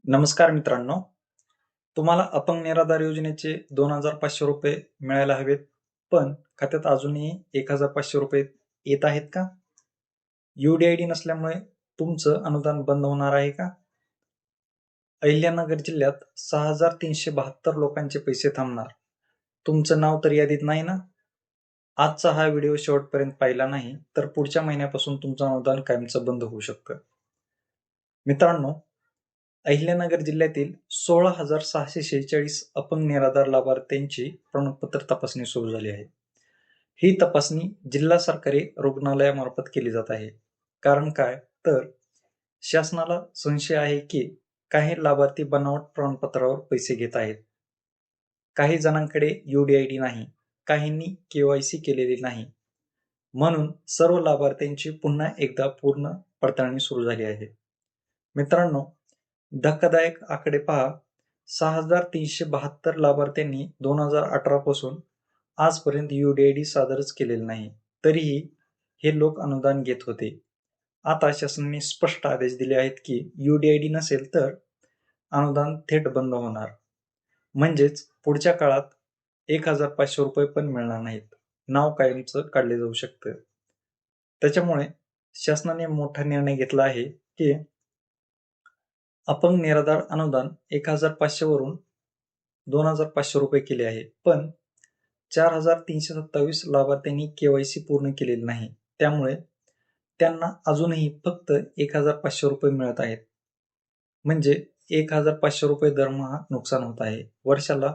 नमस्कार मित्रांनो, तुम्हाला अपंग निराधार योजनेचे 2,500 रुपये मिळायला हवेत, पण खात्यात अजूनही 1,500 रुपये येत आहेत का? UDID नसल्यामुळे तुमचं अनुदान बंद होणार आहे का? अहिल्यानगर जिल्ह्यात 6,372 लोकांचे पैसे थांबणार. तुमचं नाव तर यादीत नाही ना? आजचा हा व्हिडिओ शेवटपर्यंत पाहिला नाही तर पुढच्या महिन्यापासून तुमचं अनुदान कायमचं बंद होऊ शकतं. मित्रांनो, अहिल्यानगर जिल्ह्यातील 16,646 अपंग निराधार लाभार्थ्यांची प्रमाणपत्र तपासणी सुरू झाली आहे. ही तपासणी जिल्हा सरकारी रुग्णालयामार्फत केली जात आहे. कारण काय तर शासनाला संशय आहे की काही लाभार्थी बनावट प्रमाणपत्रावर पैसे घेत आहेत. काही जणांकडे UDID नाही, काहींनी KYC केलेली नाही. म्हणून सर्व लाभार्थ्यांची पुन्हा एकदा पूर्ण पडताळणी सुरू झाली आहे. मित्रांनो, धक्कादायक आकडे पहा. 6,372 लाभार्थ्यांनी 2018 पासून आजपर्यंत UDID सादरच केलेले नाही. तरीही हे लोक अनुदान घेत होते. आता शासनाने स्पष्ट आदेश दिले आहेत की UDID नसेल तर अनुदान थेट बंद होणार. म्हणजेच पुढच्या काळात 1,500 रुपये पण मिळणार नाहीत. नाव कायमचं काढले जाऊ शकतं. त्याच्यामुळे शासनाने मोठा निर्णय घेतला आहे की अपंग निराधार अनुदान 1,500 वरून 2,500 रुपये केले आहे. पण 4,327 लाभार्थ्यांनी KYC पूर्ण केलेले नाही. त्यामुळे त्यांना अजूनही फक्त 1,500 रुपये मिळत आहेत. म्हणजे 1,500 रुपये दरमहा नुकसान होत आहे. वर्षाला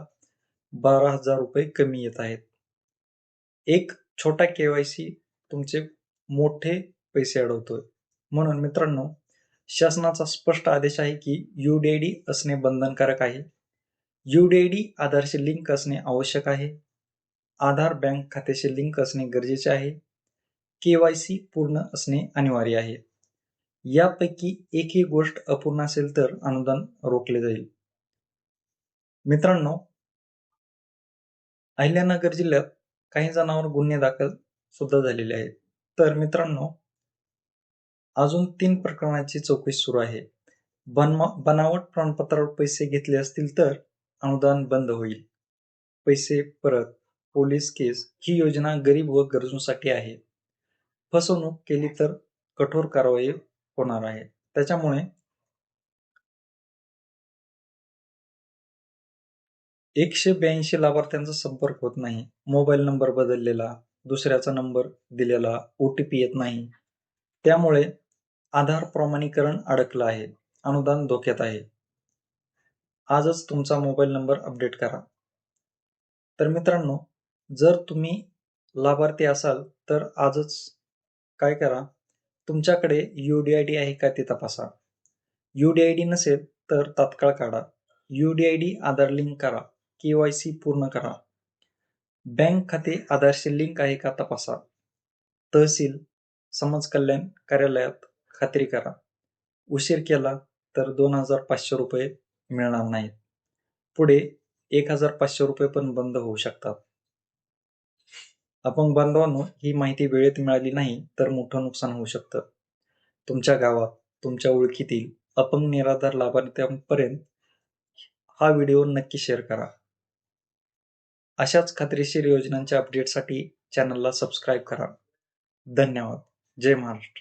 12,000 रुपये कमी येत आहेत. एक छोटा KYC तुमचे मोठे पैसे अडवतोय. म्हणून मित्रांनो, शासनाचा स्पष्ट आदेश आहे की UDID असणे बंधनकारक आहे. UDID आधारशी लिंक असणे आवश्यक आहे. आधार बँक खात्याशी लिंक असणे गरजेचे आहे. KYC पूर्ण असणे अनिवार्य आहे. यापैकी एकही गोष्ट अपूर्ण असेल तर अनुदान रोखले जाईल. मित्रांनो, अहिल्यानगर जिल्ह्यात काही जणांवर गुन्हे दाखल सुद्धा झालेले आहेत. तर मित्रांनो, अजून 3 प्रकरणाची चौकशी सुरू आहे. बनावट प्रमाणपत्रावर पैसे घेतले असतील तर अनुदान बंद होईल. पैसे परत, पोलीस केस ही योजना गरीब व गरजूंसाठी आहे. फसवणूक केली तर कठोर कारवाई होणार आहे. त्याच्यामुळे 182 लाभार्थ्यांचा संपर्क होत नाही. मोबाईल नंबर बदललेला, दुसऱ्याचा नंबर दिलेला, OTP येत नाही. त्यामुळे आधार प्रमाणीकरण अडकलं आहे. अनुदान धोक्यात आहे. आजच तुमचा मोबाईल नंबर अपडेट करा. तर मित्रांनो, जर तुम्ही लाभार्थी असाल तर आजच काय करा, तुमच्याकडे UDID आहे का ते तपासा. UDID नसेल तर तात्काळ काढा. UDID आधार लिंक करा. KYC पूर्ण करा. बँक खाते आधारशी लिंक आहे का तपासा. तहसील, समाज कल्याण कार्यालयात खात्री करा. उशीर केला तर 2,500 रुपये मिळणार नाहीत. पुढे 1,500 रुपये पण बंद होऊ शकतात. अपंग बांधवांनो, ही माहिती वेळेत मिळाली नाही तर मोठं नुकसान होऊ शकतं. तुमच्या गावात, तुमच्या ओळखीतील अपंग निराधार लाभार्थ्यांपर्यंत हा व्हिडिओ नक्की शेअर करा. अशाच खात्रीशीर योजनांच्या अपडेटसाठी चॅनलला सबस्क्राईब करा. धन्यवाद. जय महाराष्ट्र.